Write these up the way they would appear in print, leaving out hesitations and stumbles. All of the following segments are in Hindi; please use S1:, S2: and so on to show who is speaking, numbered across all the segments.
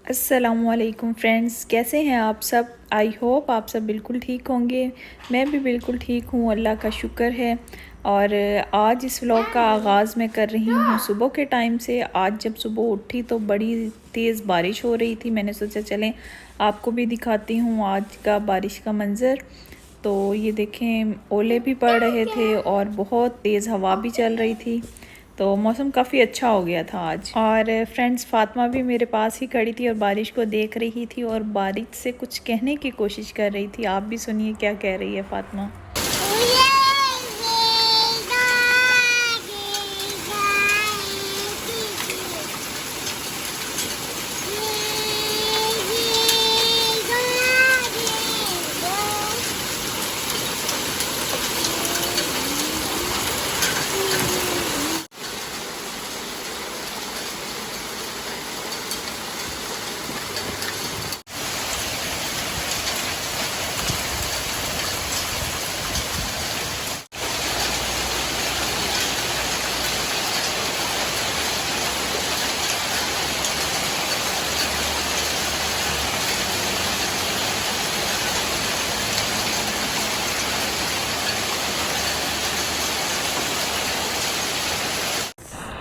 S1: अस्सलामुअलैकुम फ्रेंड्स, कैसे हैं आप सब। आई होप आप सब बिल्कुल ठीक होंगे। मैं भी बिल्कुल ठीक हूँ, अल्लाह का शुक्र है। और आज इस व्लॉग का आगाज़ मैं कर रही हूँ सुबह के टाइम से। आज जब सुबह उठी तो बड़ी तेज़ बारिश हो रही थी। मैंने सोचा चलें आपको भी दिखाती हूँ आज का बारिश का मंज़र। तो ये देखें, ओले भी पड़ रहे थे और बहुत तेज़ हवा भी चल रही थी। तो मौसम काफ़ी अच्छा हो गया था आज। और फ्रेंड्स, फ़ातिमा भी मेरे पास ही खड़ी थी और बारिश को देख रही थी और बारिश से कुछ कहने की कोशिश कर रही थी। आप भी सुनिए क्या कह रही है फ़ातिमा।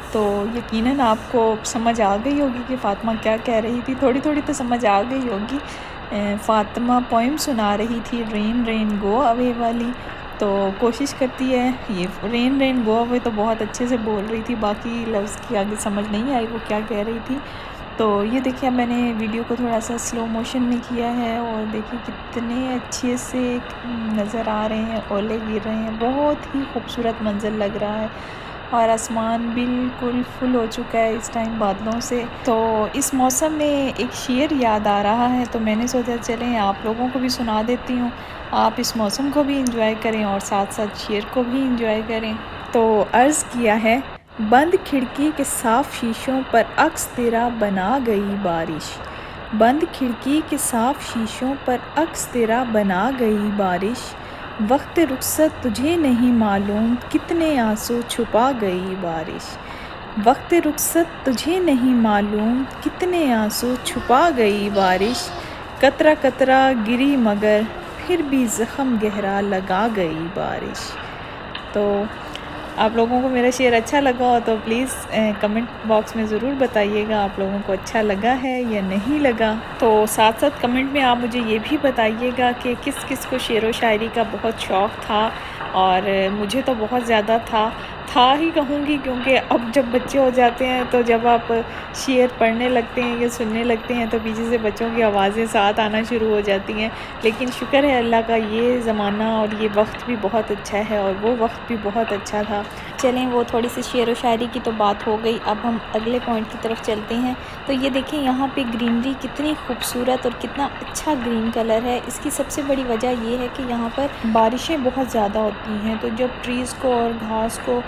S1: तो यकीनन आपको समझ आ गई होगी कि फ़ातिमा क्या कह रही थी। थोड़ी थोड़ी तो समझ आ गई होगी। फ़ातिमा पोइम सुना रही थी, रेन रेन गो अवे वाली। तो कोशिश करती है, ये रेन रेन गो अवे तो बहुत अच्छे से बोल रही थी, बाकी लफ्ज़ की आगे समझ नहीं आई वो क्या कह रही थी। तो ये देखिए, मैंने वीडियो को थोड़ा सा स्लो मोशन में किया है और देखिए कितने अच्छे से नज़र आ रहे हैं, ओले गिर रहे हैं। बहुत ही खूबसूरत मंज़र लग रहा है और आसमान बिल्कुल फुल हो चुका है इस टाइम बादलों से। तो इस मौसम में एक शेर याद आ रहा है, तो मैंने सोचा चलें आप लोगों को भी सुना देती हूँ। आप इस मौसम को भी इंजॉय करें और साथ साथ शेर को भी इंजॉय करें। तो अर्ज़ किया है, बंद खिड़की के साफ़ शीशों पर अक्स तेरा बना गई बारिश। बंद खिड़की के साफ़ शीशों पर अक्स तेरा बना गई बारिश। वक्त रुखसत तुझे नहीं मालूम कितने आंसू छुपा गई बारिश। वक्त रुखसत तुझे नहीं मालूम कितने आंसू छुपा गई बारिश। कतरा कतरा गिरी मगर फिर भी ज़ख्म गहरा लगा गई बारिश। तो आप लोगों को मेरा शेर अच्छा लगा हो तो प्लीज़ कमेंट बॉक्स में ज़रूर बताइएगा आप लोगों को अच्छा लगा है या नहीं लगा। तो साथ साथ कमेंट में आप मुझे ये भी बताइएगा कि किस किस को शेर व शायरी का बहुत शौक़ था। और मुझे तो बहुत ज़्यादा था ही कहूँगी, क्योंकि अब जब बच्चे हो जाते हैं तो जब आप शेर पढ़ने लगते हैं या सुनने लगते हैं तो पीछे से बच्चों की आवाज़ें साथ आना शुरू हो जाती हैं। लेकिन शुक्र है अल्लाह का, ये ज़माना और ये वक्त भी बहुत अच्छा है और वो वक्त भी बहुत अच्छा था। चलें, वो थोड़ी सी शेर व शायरी की तो बात हो गई, अब हम अगले पॉइंट की तरफ चलते हैं। तो ये देखें, यहाँ पे ग्रीनरी कितनी खूबसूरत और कितना अच्छा ग्रीन कलर है। इसकी सबसे बड़ी वजह ये है कि यहाँ पर बारिशें बहुत ज़्यादा होती हैं, तो जब ट्रीज़ को और घास को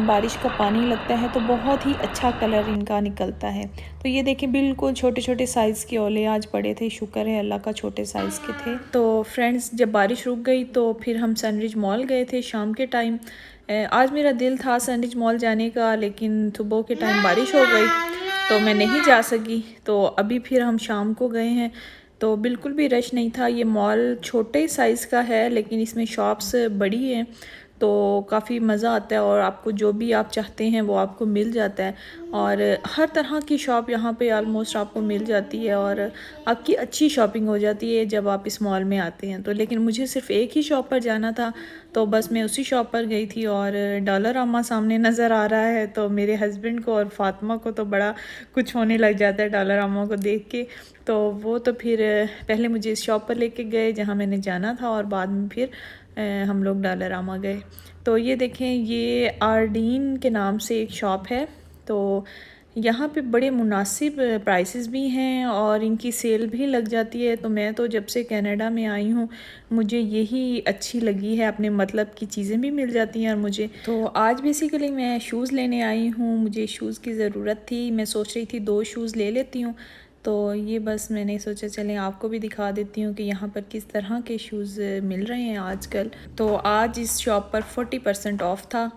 S1: बारिश का पानी लगता है तो बहुत ही अच्छा कलर इनका निकलता है। तो ये देखिए, बिल्कुल छोटे छोटे साइज़ के ओले आज पड़े थे, शुक्र है अल्लाह का छोटे साइज़ के थे। तो फ्रेंड्स, जब बारिश रुक गई तो फिर हम सनरिज मॉल गए थे शाम के टाइम। आज मेरा दिल था सनरिज मॉल जाने का, लेकिन सुबह के टाइम बारिश हो गई तो मैं नहीं जा सकी। तो अभी फिर हम शाम को गए हैं, तो बिल्कुल भी रश नहीं था। ये मॉल छोटे साइज़ का है लेकिन इसमें शॉप्स बड़ी हैं, तो काफ़ी मज़ा आता है और आपको जो भी आप चाहते हैं वो आपको मिल जाता है। और हर तरह की शॉप यहाँ पे ऑलमोस्ट आपको मिल जाती है और आपकी अच्छी शॉपिंग हो जाती है जब आप इस मॉल में आते हैं। तो लेकिन मुझे सिर्फ़ एक ही शॉप पर जाना था, तो बस मैं उसी शॉप पर गई थी। और डॉलरामा सामने नज़र आ रहा है तो मेरे हस्बैंड को और फ़ातिमा को तो बड़ा कुछ होने लग जाता है डॉलरामा को देख के। तो वो तो फिर पहले मुझे इस शॉप पर लेके गए जहाँ मैंने जाना था और बाद में फिर हम लोग डॉलरामा गए। तो ये देखें, ये आर्डीन के नाम से एक शॉप है। तो यहाँ पे बड़े मुनासिब प्राइसेस भी हैं और इनकी सेल भी लग जाती है। तो मैं तो जब से कनाडा में आई हूँ मुझे यही अच्छी लगी है, अपने मतलब की चीज़ें भी मिल जाती हैं। और मुझे तो आज बेसिकली मैं शूज़ लेने आई हूँ, मुझे शूज़ की ज़रूरत थी। मैं सोच रही थी 2 शूज़ ले लेती हूँ। तो ये बस मैंने सोचा चलें आपको भी दिखा देती हूँ कि यहाँ पर किस तरह के शूज़ मिल रहे हैं आजकल। तो आज इस शॉप पर 40% ऑफ था,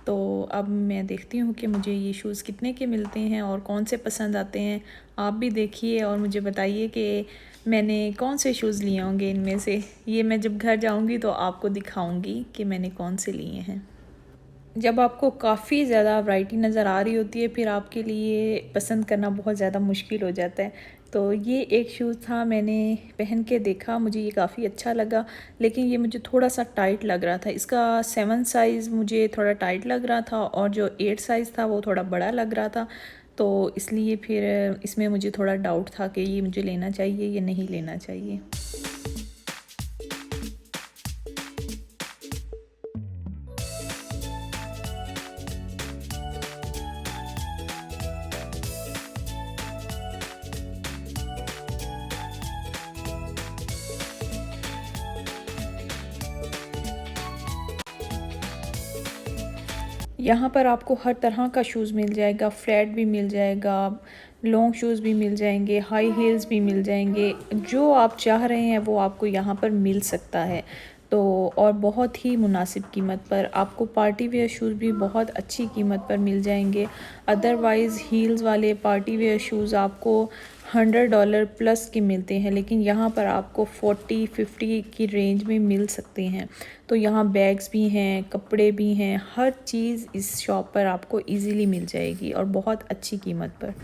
S1: तो अब मैं देखती हूँ कि मुझे ये शूज़ कितने के मिलते हैं और कौन से पसंद आते हैं। आप भी देखिए और मुझे बताइए कि मैंने कौन से शूज़ लिए होंगे इनमें से। ये मैं जब घर जाऊँगी तो आपको दिखाऊँगी कि मैंने कौन से लिए हैं। जब आपको काफ़ी ज़्यादा वैरायटी नज़र आ रही होती है फिर आपके लिए पसंद करना बहुत ज़्यादा मुश्किल हो जाता है। तो ये एक शूज़ था, मैंने पहन के देखा, मुझे ये काफ़ी अच्छा लगा, लेकिन ये मुझे थोड़ा सा टाइट लग रहा था। इसका 7 साइज़ मुझे थोड़ा टाइट लग रहा था और जो 8 साइज़ था वो थोड़ा बड़ा लग रहा था। तो इसलिए फिर इसमें मुझे थोड़ा डाउट था कि ये मुझे लेना चाहिए या नहीं लेना चाहिए। यहाँ पर आपको हर तरह का शूज़ मिल जाएगा, फ्लैट भी मिल जाएगा, लॉन्ग शूज़ भी मिल जाएंगे, हाई हील्स भी मिल जाएंगे। जो आप चाह रहे हैं वो आपको यहाँ पर मिल सकता है। तो और बहुत ही मुनासिब कीमत पर आपको पार्टी वेयर शूज़ भी बहुत अच्छी कीमत पर मिल जाएंगे। अदरवाइज़ हील्स वाले पार्टी वेयर शूज़ आपको $100 प्लस के मिलते हैं, लेकिन यहाँ पर आपको 40-50 की रेंज में मिल सकते हैं। तो यहाँ बैग्स भी हैं, कपड़े भी हैं, हर चीज़ इस शॉप पर आपको इजीली मिल जाएगी और बहुत अच्छी कीमत पर।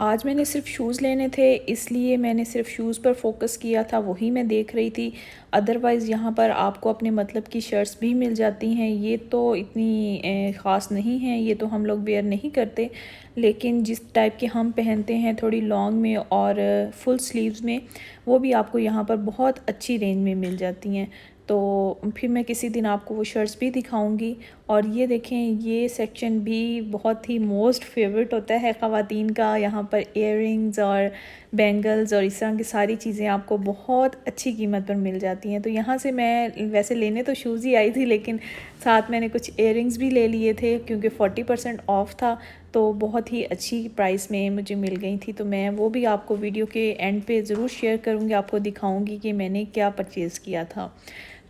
S1: आज मैंने सिर्फ़ शूज़ लेने थे, इसलिए मैंने सिर्फ़ शूज़ पर फ़ोकस किया था, वही मैं देख रही थी। अदरवाइज़ यहाँ पर आपको अपने मतलब की शर्ट्स भी मिल जाती हैं। ये तो इतनी ख़ास नहीं हैं, ये तो हम लोग वेयर नहीं करते, लेकिन जिस टाइप के हम पहनते हैं थोड़ी लॉन्ग में और फुल स्लीव्स में, वो भी आपको यहाँ पर बहुत अच्छी रेंज में मिल जाती हैं। तो फिर मैं किसी दिन आपको वो शर्ट्स भी दिखाऊंगी। और ये देखें, ये सेक्शन भी बहुत ही मोस्ट फेवरेट होता है ख़वातीन का। यहाँ पर इयररिंग्स और बैंगल्स और इस तरह की सारी चीज़ें आपको बहुत अच्छी कीमत पर मिल जाती हैं। तो यहाँ से मैं वैसे लेने तो शूज़ ही आई थी, लेकिन साथ मैंने कुछ इयररिंग्स भी ले लिए थे क्योंकि 40% ऑफ़ था, तो बहुत ही अच्छी प्राइस में मुझे मिल गई थी। तो मैं वो भी आपको वीडियो के एंड पे ज़रूर शेयर करूँगी, आपको दिखाऊँगी कि मैंने क्या परचेज़ किया था।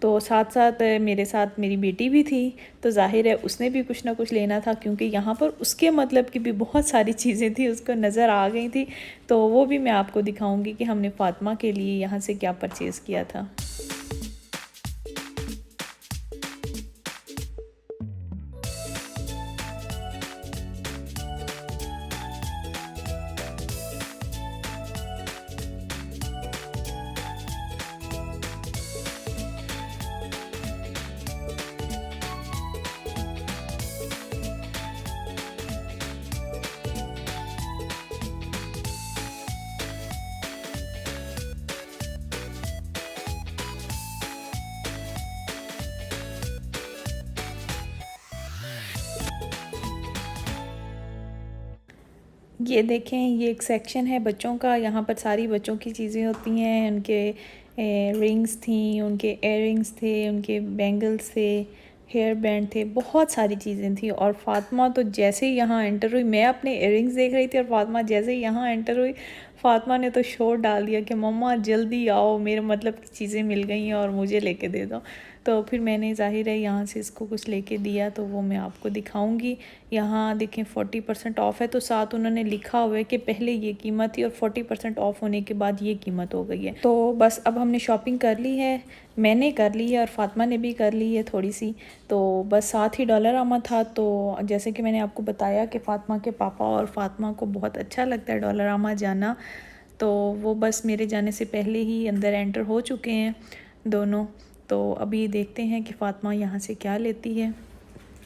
S1: तो साथ साथ मेरे साथ मेरी बेटी भी थी, तो ज़ाहिर है उसने भी कुछ ना कुछ लेना था, क्योंकि यहाँ पर उसके मतलब की भी बहुत सारी चीज़ें थी, उसको नज़र आ गई थी। तो वो भी मैं आपको दिखाऊंगी कि हमने फ़ातिमा के लिए यहाँ से क्या परचेज़ किया था। ये देखें, ये एक सेक्शन है बच्चों का। यहाँ पर सारी बच्चों की चीज़ें होती हैं। उनके रिंग्स थी, उनके इयररिंग्स थे, उनके बैंगल्स थे, हेयर बैंड थे, बहुत सारी चीज़ें थी। और फ़ातिमा तो जैसे ही यहाँ एंटर हुई, मैं अपने इयररिंग्स देख रही थी और फ़ातिमा जैसे ही यहाँ एंटर हुई, फ़ातिमा ने तो शोर डाल दिया कि मम्मा जल्दी आओ, मेरे मतलब की चीज़ें मिल गई हैं और मुझे लेके दे दो। तो फिर मैंने ज़ाहिर है यहाँ से इसको कुछ लेके दिया, तो वो मैं आपको दिखाऊंगी। यहाँ देखें 40% ऑफ़ है, तो साथ उन्होंने लिखा हुआ है कि पहले ये कीमत थी और 40% ऑफ़ होने के बाद ये कीमत हो गई है। तो बस अब हमने शॉपिंग कर ली है, मैंने कर ली है और फ़ातिमा ने भी कर ली है थोड़ी सी। तो बस साथ ही डॉलरामा था, तो जैसे कि मैंने आपको बताया कि फ़ातिमा के पापा और फ़ातिमा को बहुत अच्छा लगता है डॉलरामा जाना, तो वो बस मेरे जाने से पहले ही अंदर एंटर हो चुके हैं दोनों। तो अभी देखते हैं कि फ़ातिमा यहाँ से क्या लेती है।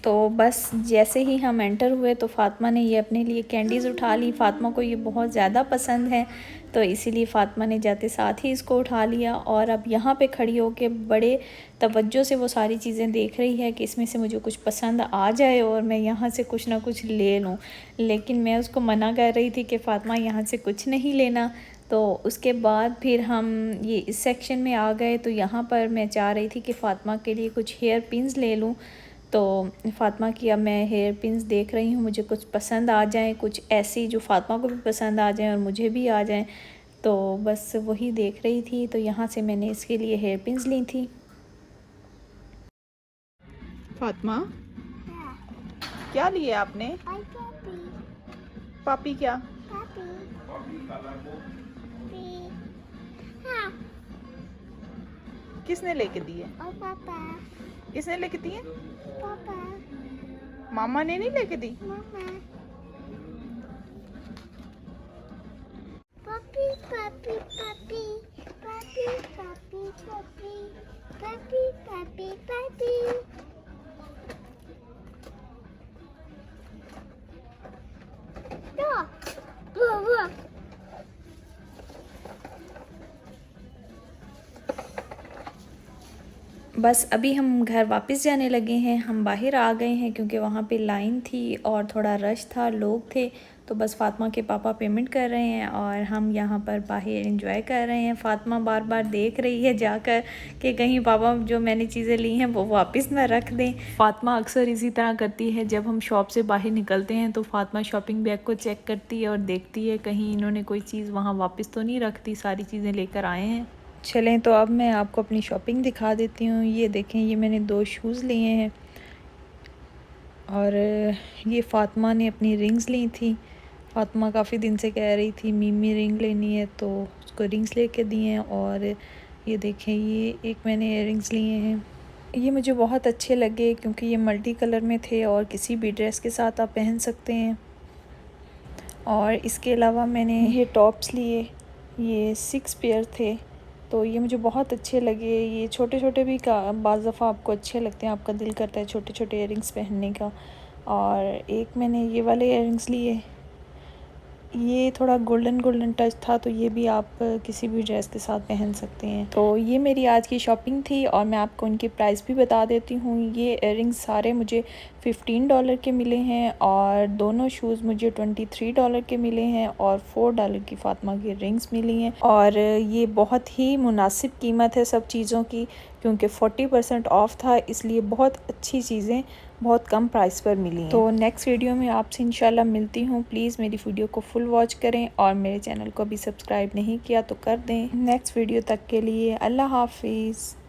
S1: तो बस जैसे ही हम एंटर हुए तो फ़ातिमा ने ये अपने लिए कैंडीज़ उठा ली। फ़ातिमा को ये बहुत ज़्यादा पसंद है, तो इसीलिए फ़ातिमा ने जाते साथ ही इसको उठा लिया और अब यहाँ पे खड़ी होके बड़े तवज्जो से वो सारी चीज़ें देख रही है कि इसमें से मुझे कुछ पसंद आ जाए और मैं यहाँ से कुछ ना कुछ ले लूँ। लेकिन मैं उसको मना कर रही थी कि फ़ातिमा यहाँ से कुछ नहीं लेना। तो उसके बाद फिर हम ये इस सेक्शन में आ गए, तो यहाँ पर मैं चाह रही थी कि फ़ातिमा के लिए कुछ हेयर पिन्स ले लूँ। तो फ़ातिमा की अब मैं हेयर पिन्स देख रही हूँ, मुझे कुछ पसंद आ जाएँ, कुछ ऐसी जो फ़ातिमा को भी पसंद आ जाएँ और मुझे भी आ जाएँ। तो बस वही देख रही थी, तो यहाँ से मैंने इसके लिए हेयर पिन्स ली थी। फ़ातिमा, क्या लिए आपने? पापी क्या? किसने लेके दिए?
S2: पापा।
S1: किसने लेके दिए?
S2: पापा।
S1: मामा ने नहीं लेके दी?
S2: मामा। पापी पापी पापी पापी पापी पापी पापी पापी पापी। वो
S1: बस अभी हम घर वापस जाने लगे हैं। हम बाहर आ गए हैं क्योंकि वहाँ पे लाइन थी और थोड़ा रश था, लोग थे। तो बस फ़ातिमा के पापा पेमेंट कर रहे हैं और हम यहाँ पर बाहर एंजॉय कर रहे हैं। फ़ातिमा बार बार देख रही है जाकर कि कहीं पापा जो मैंने चीज़ें ली हैं वो वापस ना रख दें। फ़ातिमा अक्सर इसी तरह करती है, जब हम शॉप से बाहर निकलते हैं तो फ़ातिमा शॉपिंग बैग को चेक करती है और देखती है कहीं इन्होंने कोई चीज़ वहाँ वापस तो नहीं रख दी, सारी चीज़ें लेकर आए हैं। चलें तो अब मैं आपको अपनी शॉपिंग दिखा देती हूँ। ये देखें, ये मैंने 2 शूज़ लिए हैं और ये फ़ातिमा ने अपनी रिंग्स ली थी। फ़ातिमा काफ़ी दिन से कह रही थी मीमी रिंग लेनी है, तो उसको रिंग्स लेके दिए हैं। और ये देखें, ये एक मैंने इयररिंग्स लिए हैं। ये मुझे बहुत अच्छे लगे क्योंकि ये मल्टी कलर में थे और किसी भी ड्रेस के साथ आप पहन सकते हैं। और इसके अलावा मैंने ये टॉप्स लिए, ये 6 पेयर थे, तो ये मुझे बहुत अच्छे लगे। ये छोटे छोटे भी का बाज़ दफ़ा आपको अच्छे लगते हैं, आपका दिल करता है छोटे छोटे इयररिंग्स पहनने का। और एक मैंने ये वाले इयररिंग्स लिए, ये थोड़ा गोल्डन गोल्डन टच था, तो ये भी आप किसी भी ड्रेस के साथ पहन सकते हैं। तो ये मेरी आज की शॉपिंग थी और मैं आपको उनकी प्राइस भी बता देती हूँ। ये इयररिंग्स सारे मुझे $15 के मिले हैं और दोनों शूज़ मुझे $23 के मिले हैं और $4 की फ़ातिमा की रिंग्स मिली हैं। और ये बहुत ही मुनासिब कीमत है सब चीज़ों की, क्योंकि 40% ऑफ़ था, इसलिए बहुत अच्छी चीज़ें बहुत कम प्राइस पर मिली हैं। तो नेक्स्ट वीडियो में आपसे इंशाल्लाह मिलती हूँ। प्लीज़ मेरी वीडियो को फुल वॉच करें और मेरे चैनल को अभी सब्सक्राइब नहीं किया तो कर दें। नेक्स्ट वीडियो तक के लिए अल्लाह हाफिज़।